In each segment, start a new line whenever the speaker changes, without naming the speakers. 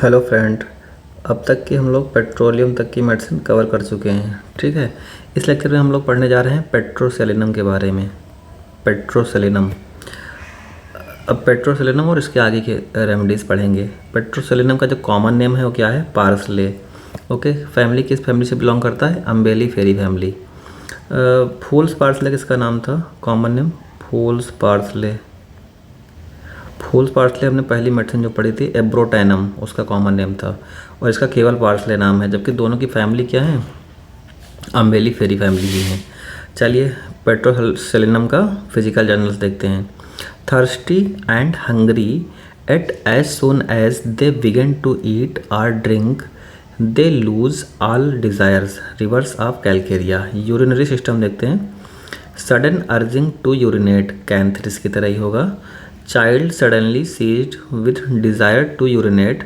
Hello friend. अब तक की हम लोग पेट्रोलियम तक की मेडिसिन कवर कर चुके हैं, ठीक है। इस लेक्चर में हम लोग पढ़ने जा रहे हैं पेट्रोसेलिनम के बारे में। पेट्रोसेलिनम। अब पेट्रोसेलिनम और इसके आगे के रेमेडीज़ पढ़ेंगे। पेट्रोसेलिनम का जो कॉमन नेम है वो क्या है? पार्सले। ओके। फैमिली किस फैमिली से बिलोंग करता है? अम्बेली फेरी फैमिली। फूल्स पार्सले किसका नाम था? कॉमन नेम फूल्स पार्सले। फूल्स पार्सले हमने पहली मेडिसिन जो पढ़ी थी एब्रोटैनम, उसका कॉमन नेम था, और इसका केवल पार्सले नाम है, जबकि दोनों की फैमिली क्या है? अम्बेली फेरी फैमिली की है। चलिए पेट्रोसेलिनम का फिजिकल जर्नल्स देखते हैं। Thirsty and hungry at as soon as they begin to eat और drink they lose all desires, reverse of calcarea. Urinary system देखते हैं। Sudden urging to urinate, cantharis की तरह ही होगा। Child suddenly seized with desire to urinate,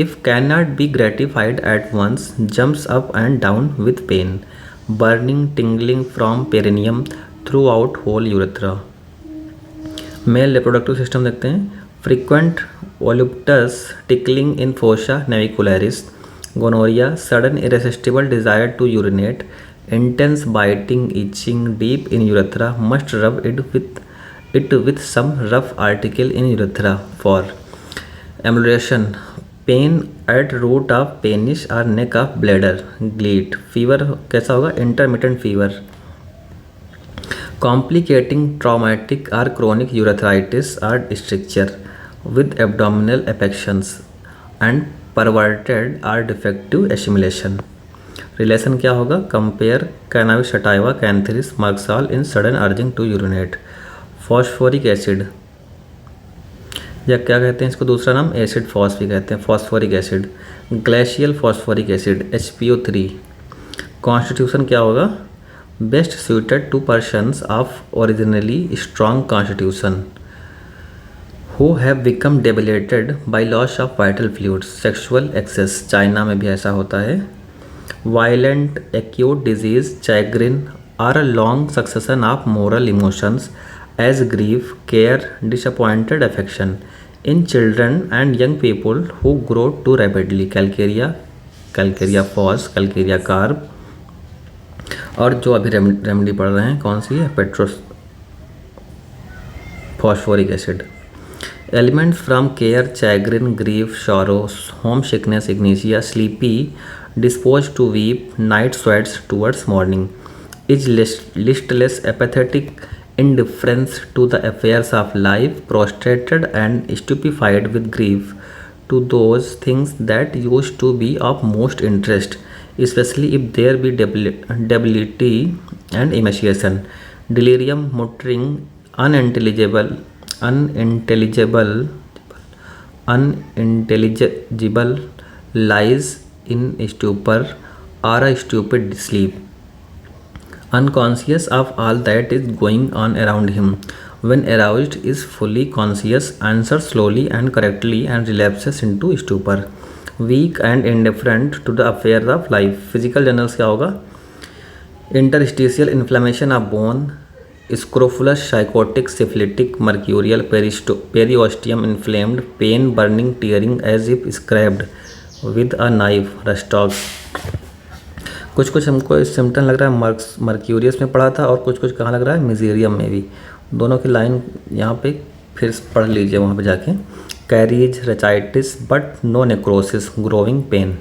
if cannot be gratified at once, jumps up and down with pain, burning, tingling from perineum throughout whole urethra. Male reproductive system देखते हैं। Frequent voluptuous tickling in fossa navicularis. Gonorrhoea, sudden irresistible desire to urinate, intense biting, itching deep in urethra, must rub it with some rough article in urethra. For emulsion, pain at root of penis or neck of bladder. Gleat, fever कैसा होगा? Intermittent fever. Complicating traumatic or chronic urethritis or stricture with abdominal affections and perverted or defective assimilation. Relation क्या होगा? Compare cannabis sativa, cantheris, Marxall in sudden urging to urinate. Phosphoric acid, या क्या कहते हैं इसको दूसरा नाम? एसिड फॉस भी कहते हैं, phosphoric acid. Glacial phosphoric acid HPO3। Constitution क्या होगा? Best suited to persons of originally strong constitution who have become debilitated by loss of vital fluids, sexual excess, China में भी ऐसा होता है। Violent acute disease, chagrin or a long succession of moral emotions as grief, care, disappointed affection in children and young people who grow too rapidly. Calcaria fos, calcaria carb। और जो अभी remedy पढ़ रहे हैं कौन सी है? Phosphoric acid. Ailments from care, chagrin, grief, sorrow, homesickness, ignatia, sleepy, disposed to weep, night sweats towards morning, is listless, apathetic, indifference to the affairs of life, prostrated and stupefied with grief to those things that used to be of most interest, especially if there be debility and emaciation, delirium, muttering, unintelligible lies in stupor or a stupid sleep, unconscious of all that is going on around him, when aroused is fully conscious, answers slowly and correctly and relapses into stupor, weak and indifferent to the affairs of life. Physical journals क्या होगा? Interstitial inflammation of bone, scrofulous, psychotic, syphilitic, mercurial, periosteum inflamed, pain, burning, tearing as if scraped with a knife, Rustox। कुछ कुछ हमको इस symptom लग रहा है mercurius में पढ़ा था, और कुछ कुछ कहाँ लग रहा है? मिजीरियम में भी। दोनों की लाइन यहाँ पे फिर पढ़ लीजिए वहाँ पे जाके। Caries, rachitis but no necrosis, growing pain.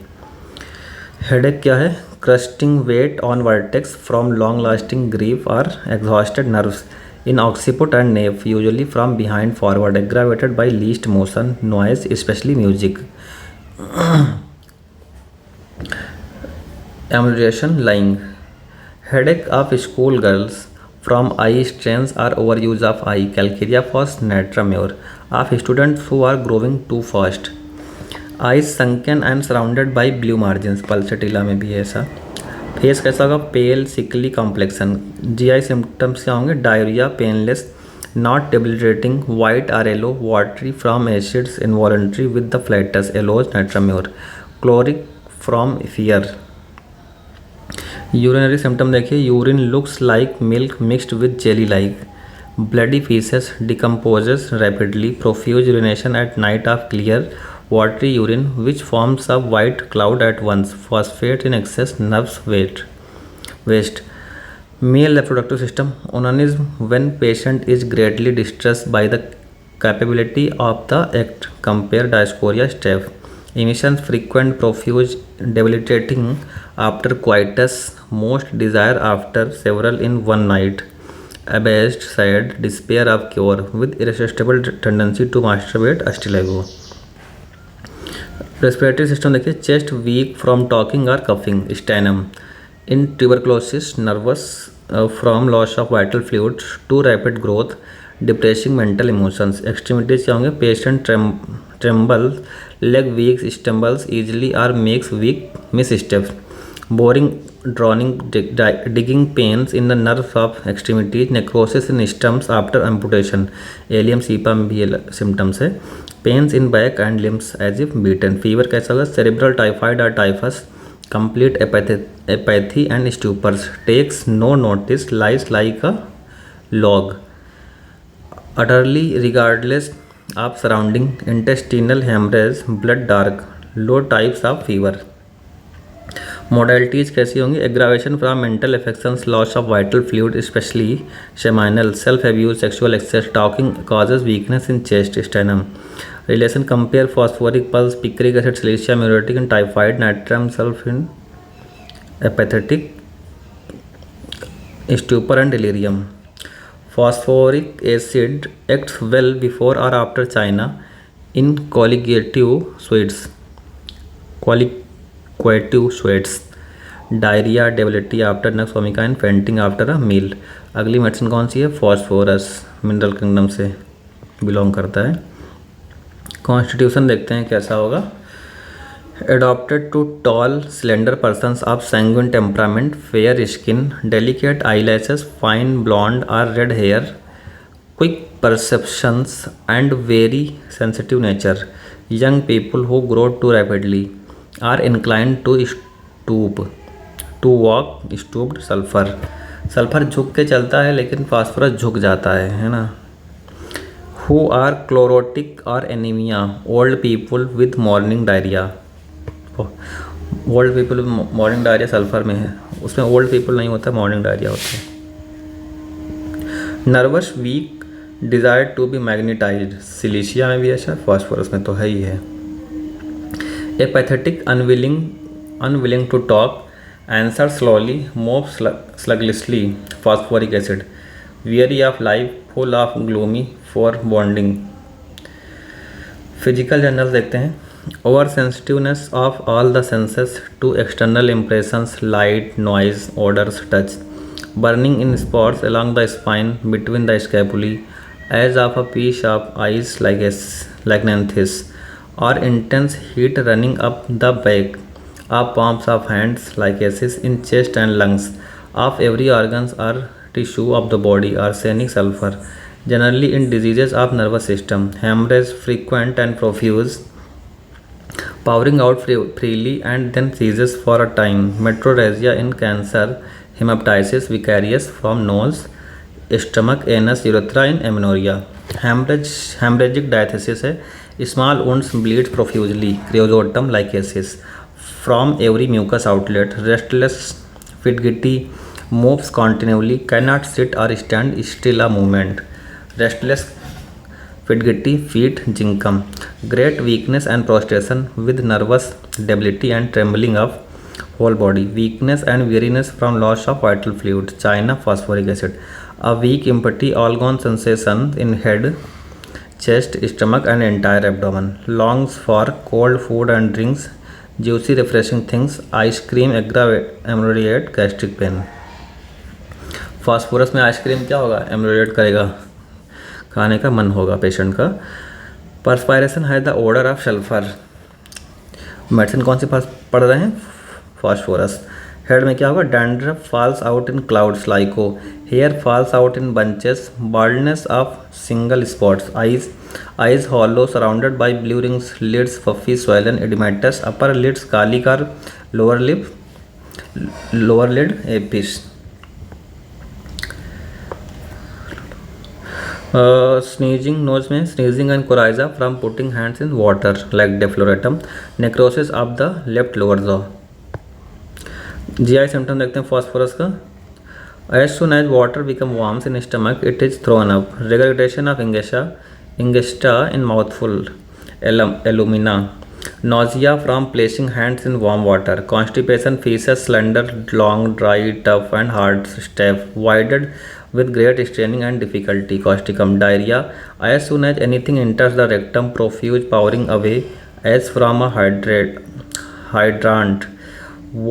Headache क्या है? Crushing weight on vertex from long lasting grief और exhausted nerves in occiput and nape, usually from behind forward, aggravated by least motion, noise, specially music. Emulsion, lying. Headache of school girls from eye strains or overuse of eye, calcaria fos, natramure, of students who are growing too fast, eyes sunken and surrounded by blue margins, pulsatilla में भी है ऐसा। Face कैसा होगा? पेल, सिकली complexion. GI symptoms क्या होंगे? Diarrhoea, painless, not debilitating, white or yellow, watery from acids, involuntary with the flatus, yellows, natramure, chloric from fear। Urinary symptom देखिए। Urine looks like milk mixed with jelly like, bloody faeces, decomposes rapidly, profuse urination at night of clear watery urine which forms a white cloud at once, phosphate in excess, nerves waste. Male reproductive system, onanism when patient is greatly distressed by the capability of the act, compare diascoria staph. Emissions, frequent, profuse, debilitating after coitus, most desire after several in one night, abased, sad, despair of cure, with irresistible tendency to masturbate, ustilago. Respiratory system देखिए, chest weak from talking और coughing, sternum in tuberculosis, nervous from loss of vital fluids to rapid growth, depressing mental emotions. Extremities क्या होंगे, patient trembles, leg weak, stumbles easily और makes weak missteps, boring, droning, digging pains in the nerves of extremities, necrosis in stumps after amputation, allium cepa में भी ये symptoms है, pains in back and limbs as if beaten. Fever कैसा होगा, cerebral typhoid और typhus, complete apathy and stupors, takes no notice, lies like a log, utterly regardless of surrounding, intestinal hemorrhage, blood dark, low types of fever. Modalities कैसी होंगी, aggravation from mental affections, loss of vital fluid specially seminal, self abuse, sexual excess, talking causes weakness in chest, sternum. Relation, compare phosphoric puls, picric acid, silicea, muriatic in typhoid, natrum sulph in apathetic, stupor and delirium. Phosphoric acid acts well before और after China in qualitative sweats, diarrhoea, debility after nux vomica and fainting after a meal. अगली medicine कौन सी है, phosphorus, mineral kingdom से belong करता है. Constitution देखते हैं कैसा होगा. Adopted to tall slender persons of sanguine temperament, fair skin, delicate eyelashes, fine blond और red hair, quick perceptions and very sensitive nature. Young people who grow too rapidly are inclined to stoop to walk, stooped. Sulphur झुक के चलता है लेकिन phosphorus झुक जाता है ना. हु आर क्लोरोटिक और anaemia, old people with morning diarrhoea. Old people morning diarrhoea sulphur में है, उसमें ओल्ड पीपल नहीं होता, मॉर्निंग डायरिया होता है. Nervous, weak, desire to be magnetised, silicea में भी है, फास्फोरस में तो है ही है. Apathetic, unwilling to talk, answer slowly, move sluggishly, phosphoric acid. weary of life, full of gloomy foreboding. Physical general देखते हैं. Over sensitiveness of all the senses to external impressions, light, noise, odours, touch. Burning in spots along the spine between the scapulae as of a piece of ice like Nanthis, or intense heat running up the back of palms of hands like acids in chest and lungs of every organs or tissue of the body, arsenic, sulfur. Generally in diseases of nervous system, hemorrhage frequent and profuse, pouring out freely and then ceases for a time. Metrorrhagia in cancer, hemoptysis vicarious from nose, stomach, anus, urethra in amenorrhea. Hemorrhagic diathesis है. Small wounds bleed profusely, creosotum lycasis from every mucous outlet. Restless, fidgety, moves continually, cannot sit or stand still a moment. Restless, fidgety, feet jinkum. Great weakness and prostration with nervous debility and trembling of whole body. Weakness and weariness from loss of vital fluid. China, phosphoric acid. A weak, empty, all gone sensation in head, chest, stomach and entire abdomen. Longs for cold food and drinks, juicy refreshing things, ice cream, ameliorate gastric pain. Phosphorus में ice cream क्या होगा, एमरोलेट करेगा, खाने का मन होगा patient का. Perspiration है the order of sulphur. Medicine कौन सी पढ़ रहे हैं, फास्फोरस. हेड में क्या होगा, dandruff falls out in clouds lyco, hair falls out in bunches, baldness of single spots, eyes hollow surrounded by blue rings, lids puffy swollen oedematous, upper lids kali c और lower lid apis. Sneezing nose में sneezing and coryza from putting hands in water like defloratum, necrosis of the left lower jaw. GI symptom देखते हैं phosphorus का। As soon as water become warms in stomach it is thrown up, regulation of ingesta in mouthful, alumina, nausea from placing hands in warm water, constipation, feces slender, long, dry, tough and hard, staph, voided with great straining and difficulty, causticum, diarrhea as soon as anything enters the rectum, profuse, powering away as from a hydrant,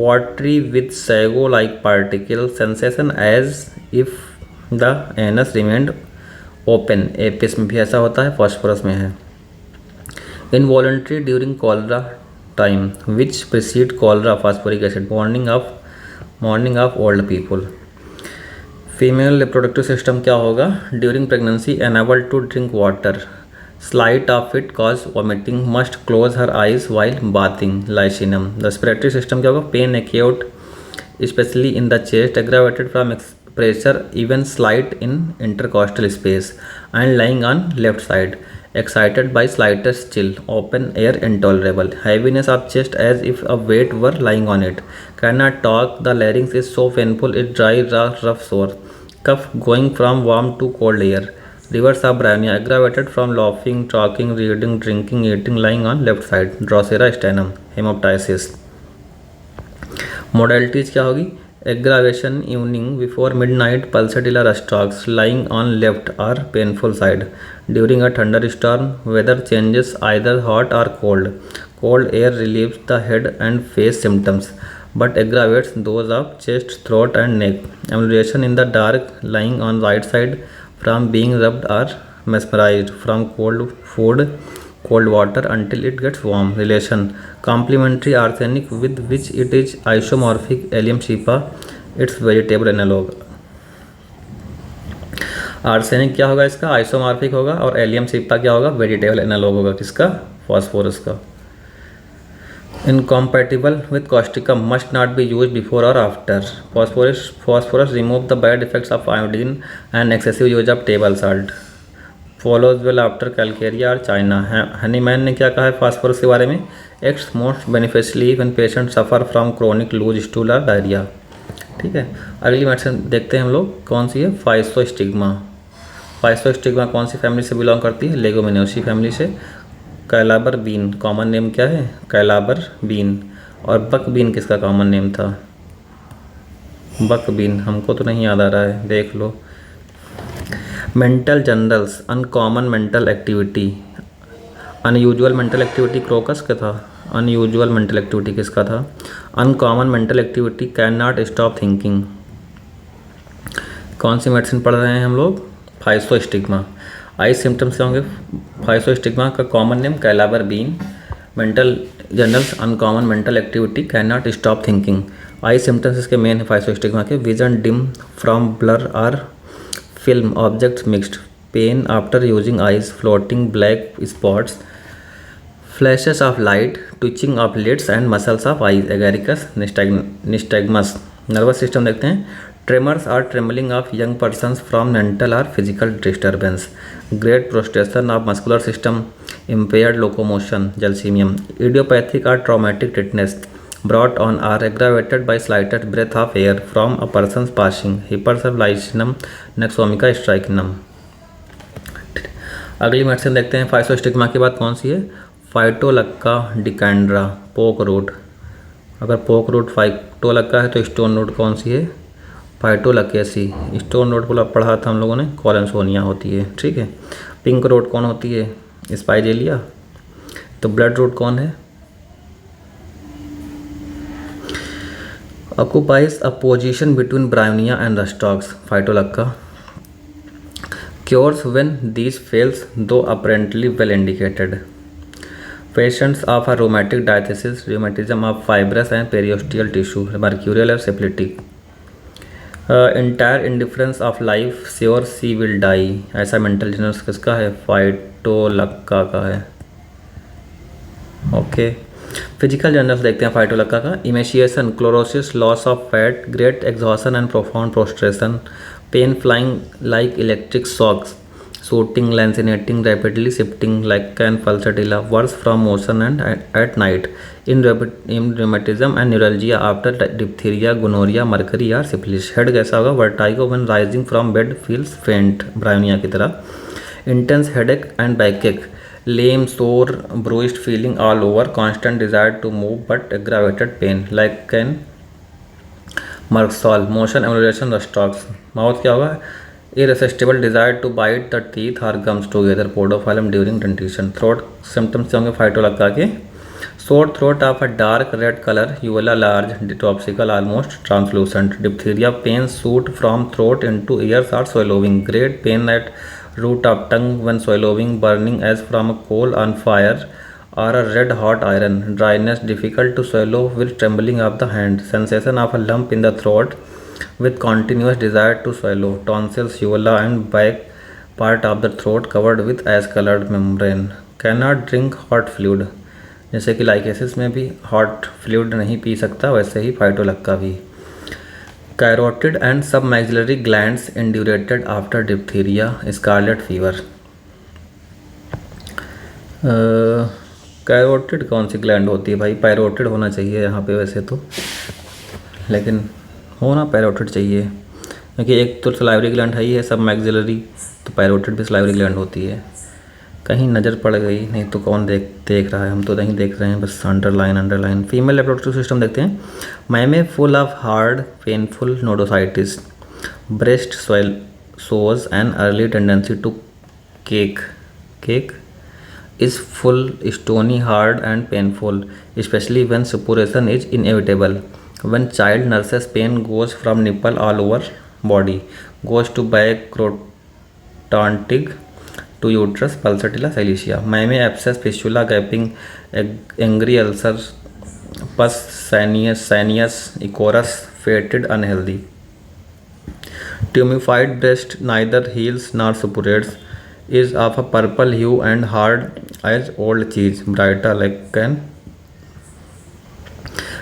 watery with sago like particle, sensation as if the anus remained open, Apis में भी ऐसा होता है, phosphorus में है। Involuntary during cholera time, which precede cholera, phosphoric acid, morning of old people. Female reproductive system क्या होगा? During pregnancy, unable to drink water, slight of it cause vomiting, must close her eyes while bathing, lycinum. The respiratory system क्या होगा? Pain acute, especially in the chest, aggravated from pressure, even slight in intercostal space, and lying on left side. Excited by slightest chill, open air intolerable, heaviness of chest as if a weight were lying on it, cannot talk, the larynx is so painful it dry, rough sore, cough going from warm to cold air, reverse of bryonia, aggravated from laughing, talking, reading, drinking, eating, lying on left side, Drosera sternum, hemoptysis. Modalities क्या होगी? Aggravation evening before midnight, pulsatilla strokes, lying on left or painful side. During a thunderstorm, weather changes either hot or cold. Cold air relieves the head and face symptoms, but aggravates those of chest, throat and neck. Amelioration in the dark, lying on right side from being rubbed or mesmerized, from cold food, cold water until it gets warm. Relation: complementary arsenic with which it is isomorphic, allium cepa, its vegetable analog. Arsenic क्या होगा इसका? Isomorphic होगा, और allium Sippa क्या होगा? Vegetable analogue होगा किसका? Phosphorus का। Incompatible with causticum, must not be use before और after. Phosphorus remove the bad effects of iodine and excessive use of table salt. Follows well after calcarea और China. Hahnemann ने क्या कहा है phosphorus के बारे में? Acts most beneficially when patient suffer from chronic loose stool और diarrhoea. ठीक है, अगली मेडिसिन देखते हैं हम लोग कौन सी है? फाइसोस्टिग्मा। फाइसोस्टिग्मा कौन सी फैमिली से बिलोंग करती है? लेगुमिनोसी फैमिली से। कैलाबर बीन, कॉमन नेम क्या है? कैलाबर बीन। और बक बीन किसका कॉमन नेम था? बक बीन, हमको तो नहीं याद आ रहा है, देख लो। Mental generals, uncommon mental activity, unusual mental activity crocus का था। अनयूजुअल मेंटल एक्टिविटी किसका था? Uncommon mental activity, cannot stop thinking. कौन सी मेडिसिन पढ़ रहे हैं हम लोग? फाइसोस्टिग्मा। आई सिम्टम्स क्या होंगे? फाइसोस्टिग्मा का common name Calabar bean. Mental generals, uncommon mental activity, cannot stop thinking. Eye symptoms इसके मेन है फाइसोस्टिग्मा के: विजन डिम फ्रॉम ब्लर और film objects mixed, pain after using eyes, floating black spots, flashes of light, twitching of lids and muscles of eyes, agaricus nystagmus. Nervous system देखते हैं: tremors और trembling of young persons from mental और physical disturbance, great prostration of muscular system, impaired locomotion, gelsemium. Idiopathic और traumatic tetanus brought on or aggravated by slightest breath of air from a person's passing, hypersalivation, nexomica strychnum। अगली medicine देखते हैं फाइसोस्टिग्मा के बाद कौन सी है? फाइटोलक्का डिकैंड्रा, पोक रूट। अगर पोक रूट फाइटोलक्का है तो स्टोन रूट कौन सी है? फाइटोलक्केसी। स्टोन रूट को पढ़ा था हम लोगों ने, कॉलेंसोनिया होती है। ठीक है, पिंक रूट कौन होती है? स्पाइजेलिया। तो ब्लड रूट कौन है? occupies a position between bryonia and rustox, phytolacca. Cures when these fails, though apparently well indicated. Patients of a rheumatic diathesis, rheumatism of fibrous and periosteal tissue, mercurial or syphilitic. Entire indifference of life, sure she will die, ऐसा mental generals किसका है? फाइटोलक्का का है। Okay, physical generals देखते हैं phytolacca का: emaciation, chlorosis, loss of fat, great exhaustion and profound prostration, pain flying like electric shocks, shooting, lancinating, rapidly shifting like an pulsatilla, worse from motion and at night, in rheumatism and neuralgia after diphtheria, gonorrhea, mercury या syphilis. Head कैसा होगा? vertigo when rising from bed, feels faint, bryonia की तरह. intense headache and backache, lame, sore, bruised feeling all over, constant desire to move but aggravated pain like an Merc sol. Motion emulation rhus tox. Mouth क्या होगा? irresistible desire to bite the teeth or gums together, podophyllum during dentition. throat symptoms होंगे फाइटोलक्का के. sore throat of a dark red color, uvula large, dropsical, almost translucent. diphtheria, pain shoot from throat into ears or swallowing. great pain at root of tongue when swallowing, burning as from a coal on fire or a red hot iron. dryness, difficult to swallow with trembling of the hand. sensation of a lump in the throat with continuous desire to swallow. tonsils, uvula and back part of the throat covered with ash colored membrane. cannot drink hot fluid, जैसे कि लाइकेसिस में भी hot fluid नहीं P सकता, वैसे ही phytolacca भी. Carotid and submaxillary glands indurated after diphtheria, scarlet fever. Carotid कौन सी ग्लैंड होती है भाई? पैरोटिड होना चाहिए यहाँ पे वैसे तो, लेकिन होना पैरोटिड चाहिए, क्योंकि एक तो सलाइवरी ग्लैंड है ही है, सब मैक्सिलरी, तो पैरोटिड भी सलाइवरी ग्लैंड होती है. कहीं नज़र पड़ गई, नहीं तो कौन देख रहा है, हम तो नहीं देख रहे हैं, बस अंडरलाइन. फीमेल रिप्रोडक्टिव सिस्टम देखते हैं. Mammae full of hard painful nodosities, breast swell shows an early tendency to cake is full, stony, hard and painful, especially when suppuration is inevitable. When child nurses, pain goes from nipple all over body, goes to back, crotontic, to uterus, pulsatilla, calycia. Myome, abscess, fistula, gaping, angry ulcer, pus, sinus, ichorus, fetid, unhealthy. Tumified breast neither heals nor suppurates, is of a purple hue and hard as old cheese, brighter like an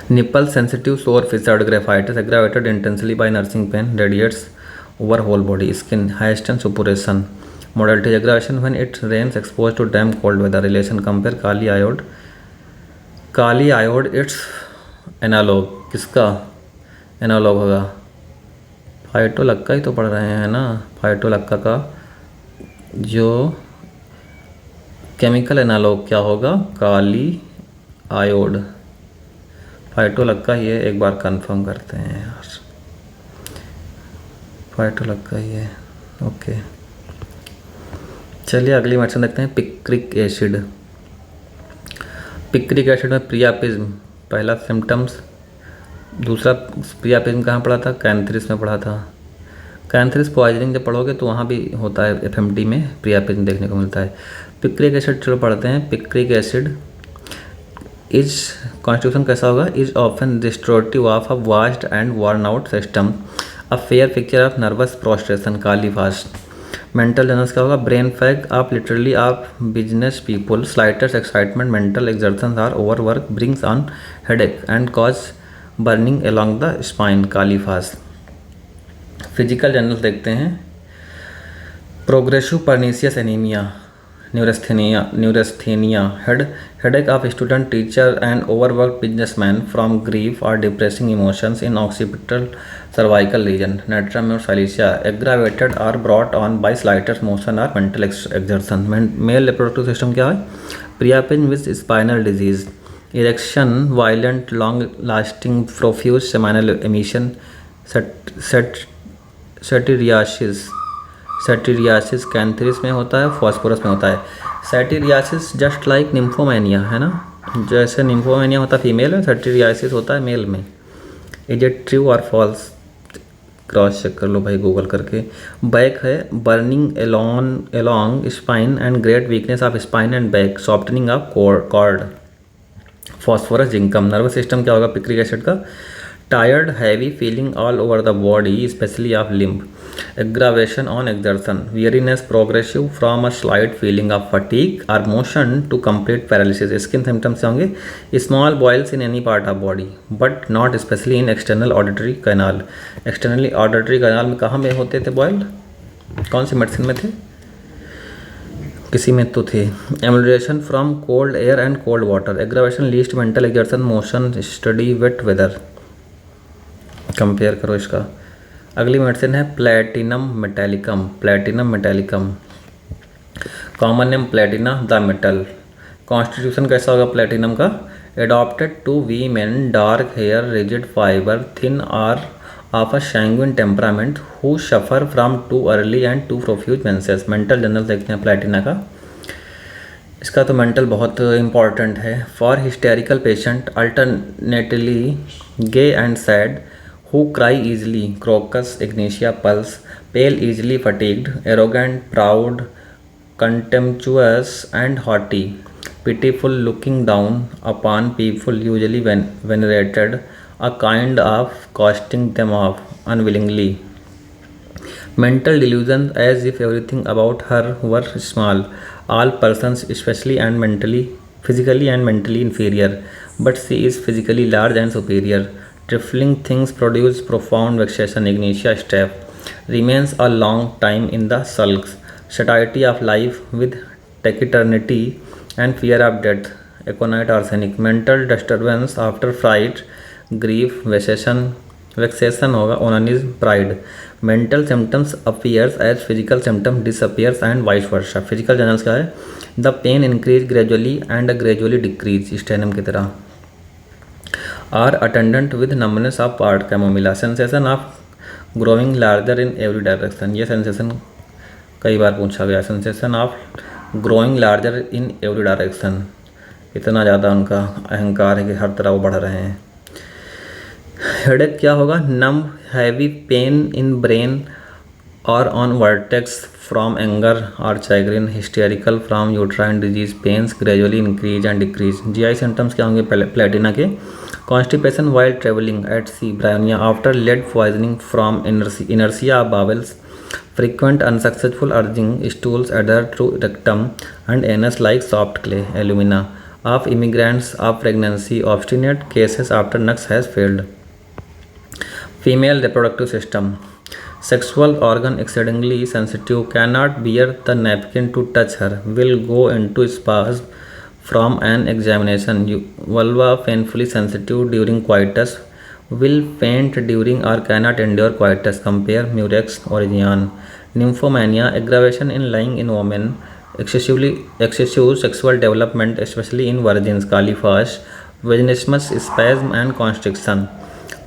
nipple, sensitive, sore, fissure, graphitis, aggravated intensely by nursing pain, radiates over whole body. Skin, highest and suppuration. Modality, aggravation when it rains, exposed to damp cold weather. Relation, compare Kali आयोड its analogue. किसका analogue होगा? फाइटोलक्का ही तो पढ़ रहे हैं ना. फाइटोलक्का का जो chemical analogue क्या होगा? काली आयोड. फाइटोलक्का ही है, एक बार कंफर्म करते हैं यार, फाइटोलक्का ही है. ओके, चलिए अगली मेडिसिन देखते हैं. Picric acid. पिक्रिक एसिड में प्रियापिज्म पहला सिम्टम्स. दूसरा प्रियापिज्म कहाँ पढ़ा था? कैंथ्रिस में पढ़ा था. कैंथ्रिस पॉइजनिंग जब पढ़ोगे तो वहाँ भी होता है, एफएमटी में प्रियापिज्म देखने को मिलता है. पिक्रिक एसिड चलो पढ़ते हैं. पिक्रिक एसिड इज कॉन्स्टिट्यूशन कैसा होगा? Is often destructive of a vast and worn out system, a fair picture of nervous prostration, kali phos. Mental generals क्या होगा? Brain fag of literally of business people, slightest excitement, mental exertion or overwork, brings on headache and cause burning along the spine, kali phos. Physical generals देखते हैं. Progressive pernicious anaemia, neurasthenia, headache of student, teacher and overworked businessman from grief or depressing emotions in occipital cervical region, natrium or silicea, aggravated or brought on by slightest motion or mental exertion. Male reproductive system क्या है? Priapism with spinal disease, erection, violent, long lasting, profuse seminal emission, सैटिरियासिस कैंथ्रिस में होता है, phosphorus में होता है. सैटिरियासिस just like nymphomania है ना, जैसे निम्फोमेनिया होता है फीमेल में, सैटिरियासिस होता है मेल में. इज इट ट्रू और फॉल्स? क्रॉस चेक कर लो भाई गूगल करके. बैक है, burning along spine and great weakness of spine and back, softening of cord. Phosphorus zincum. Nervous system क्या होगा पिक्रिक एसिड का? Tired, heavy feeling all over the body, specially of limb, aggravation on exertion, weariness progressive from a slight feeling of fatigue or motion to complete paralysis. Skin symptoms होंगे small boils in any part of body but not especially in external auditory canal. externally auditory canal में कहाँ में होते थे boil? कौन सी medicine में थे? किसी में तो थे। Emulation from cold air and cold water, aggravation least mental exertion motion study wet weather. Compare करो इसका। अगली मेडिसिन है platinum metallicum, platinum metallicum, common name platina the metal. Constitution कैसा होगा प्लेटिनम का? Adopted to women, dark hair, rigid fibre, thin or of a sanguine temperament who suffer from too early and too profuse menses. Mental general देखते हैं Platina का। इसका तो mental बहुत important है। For hysterical patient alternately gay and sad who cry easily, crocus, ignatia, puls, pale, easily fatigued, arrogant, proud, contemptuous and haughty, pitiful, looking down upon people, usually venerated, a kind of casting them off unwillingly. Mental delusions as if everything about her were small, all persons especially and physically and mentally inferior, but she is physically large and superior. Trifling things produce profound vexation. Ignatia step remains a long time in the sulks. Satiety of life with taciturnity and fear of death. Aconite arsenic. Mental disturbance after fright, grief, vexation होगा, onanism, pride. Mental symptoms appears as physical symptom disappears and vice versa. Physical journals क्या है? The pain increase gradually and gradually decrease, stannum की तरह. Are attendant with numbness of part, chamomilla. Sensation of growing larger in every direction. ये sensation कई बार पूछा गया। Sensation of growing larger in every direction, इतना ज़्यादा उनका अहंकार है कि हर तरह वो बढ़ रहे हैं। हेडेक क्या होगा? Numb heavy pain in brain और ऑन वर्टेक्स फ्रॉम एंगर और chagrin, hysterical from uterine disease, pains gradually increase and decrease. GI symptoms क्या होंगे प्लेटिना के? Constipation while travelling at sea, bryonia after lead poisoning from inertia of bowels, frequent unsuccessful urging, stools adhere to rectum and anus like soft clay, alumina of immigrants of pregnancy, obstinate cases after nux has failed. Female reproductive system, sexual organ exceedingly sensitive, cannot bear the napkin to touch her, will go into spasm from an examination, vulva painfully sensitive during coitus, will faint during or cannot endure coitus. Compare Murex Origian. Nymphomania, aggravation in lying in women, excessive sexual development especially in virgins, Caliphas, vaginismus, spasm and constriction.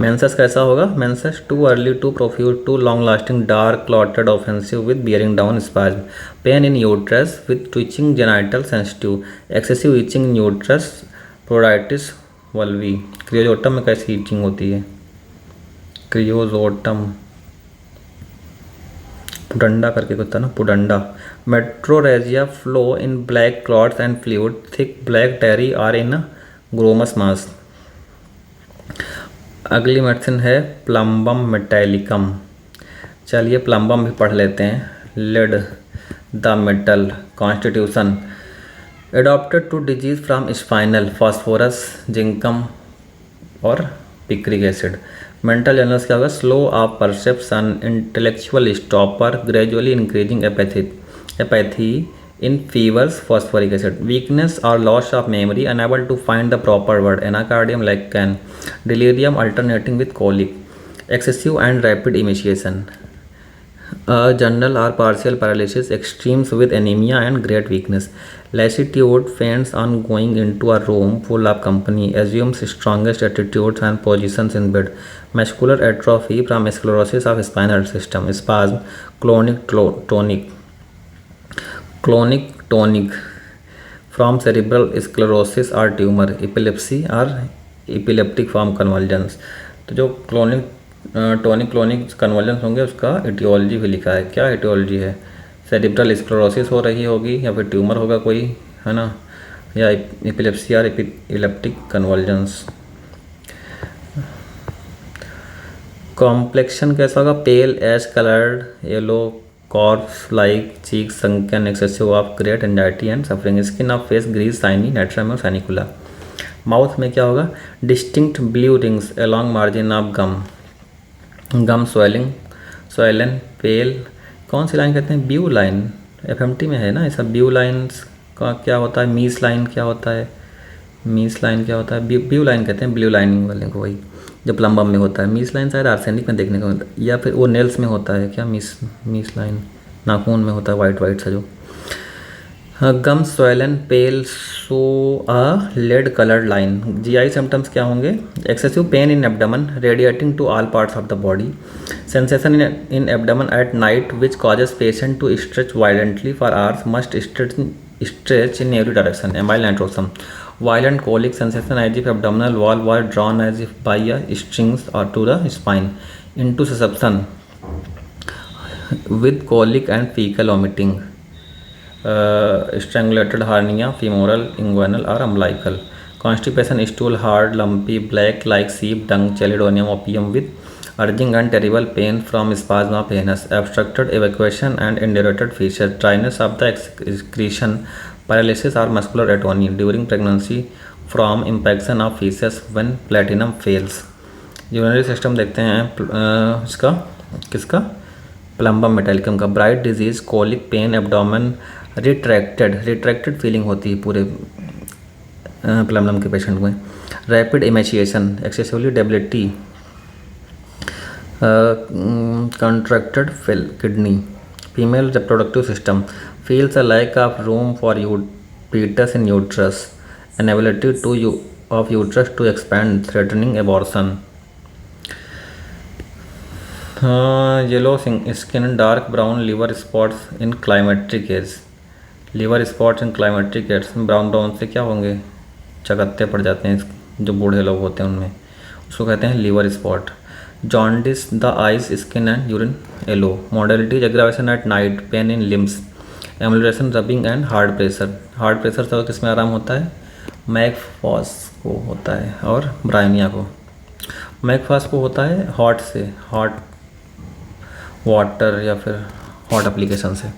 Menses कैसा होगा? Menses too early, too profuse, too long lasting, dark, clotted, offensive with bearing down spasm. Pain in uterus with twitching, genital sensitive, excessive itching in uterus, pruritus Valvi. क्रियोजोटम में कैसी itching होती है? क्रियोजोटम पुडंडा करके होता है ना, pudenda. Metrorrhagia flow in black clots and fluid, thick black tarry or in grumous mass. अगली medicine है प्लम्बम मेटेलिकम। चलिए प्लम्बम भी पढ़ लेते हैं। Lead the metal, constitution adopted to disease from spinal, phosphorus, zincum और पिक्रिक एसिड। मेंटल जनरल्स क्या होगा? Slow of perception, intellectual stupor, gradually increasing apathy in fevers, phosphoric acid, weakness और loss of memory, unable to find the proper word, anacardium like cann, delirium alternating with colic, excessive and rapid emaciation, general or partial paralysis, extremes with anemia and great weakness, lassitude, faints on going into a room full of company, assumes strongest attitudes and positions in bed, muscular atrophy from sclerosis of spinal system, spasm, clonic tonic from cerebral sclerosis or tumor, epilepsy or epileptic form convulsions। तो जो clonic convergence होंगे उसका aetiology भी लिखा है। क्या aetiology है? Cerebral sclerosis हो रही होगी या फिर ट्यूमर होगा कोई, है ना, या एपिलेप्सी और एपिलेप्टिक कन्वर्जेंस। कॉम्प्लेक्शन कैसा होगा? Pale ash coloured, yellow, corpse like, cheek sunken, excessive of great anxiety and suffering, skin of face grease, shiny, natrum और सैनिकुला। माउथ में क्या होगा? Distinct blue rings along margin of gum swelling, pale. कौन सी line कहते हैं? ब्यू line, FMT में है ना ऐसा। ब्यू लाइन्स का क्या होता है, मीस लाइन क्या होता है, मीस लाइन क्या होता है, ब्यू लाइन कहते हैं ब्लू लाइनिंग वाले को, वही जो प्लम्बम में होता है। मीस लाइन शायद आर्सेनिक में देखने को मिलता है, या फिर वो नेल्स में होता है क्या, मीस मीस लाइन नाखून में होता है, वाइट वाइट सा जो। Gum swollen pale so a lead coloured line. GI symptoms क्या होंगे, excessive pain in abdomen radiating to all parts of the body, sensation in abdomen at night which causes patient to stretch violently for hours, must stretch in every direction, amyl nitrosum, violent colic sensation as if abdominal wall was drawn as if by a strings or to the spine, into susception with colic and fecal vomiting, strangulated hernia, femoral, inguinal or umbilical, constipation, stool hard, lumpy, black like sheep dung, chelidonium opium with urging and terrible pain from spasm of anus, obstructed evacuation and indurated fissure, dryness of the excretion, paralysis or muscular atony during pregnancy from impaction of feces when platinum fails। Urinary system देखते हैं इसका, किसका, plumbum metallicum का। Bright disease, colic pain, abdomen retracted feeling होती है पूरे plumbum के patient में। Rapid emaciation, excessively debility, contracted kidney, female reproductive system, feels a lack of room for fetus in uterus, inability of uterus to expand, threatening abortion। Yellow skin, dark brown liver spots in climacteric age, liver spots in climacteric age, brown brown से क्या होंगे, चकत्ते पड़ जाते हैं जो बूढ़े लोग होते हैं उनमें, उसको कहते हैं liver spot. jaundice, the eyes, skin and urine yellow, modalities, aggravation at night, pain in limbs, amelioration, rubbing and hard pressure। Hard pressure से किसमें आराम होता है, मैकफॉस को होता है और ब्रायनिया को। मैकफॉस को होता है हॉट से, हॉट वाटर या फिर हॉट एप्लीकेशन से।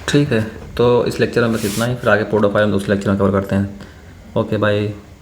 ठीक है, तो इस लेक्चर में बस इतना ही, फिर आगे पोडोफाइल में दूसरे लेक्चर में कवर करते हैं। Okay bye.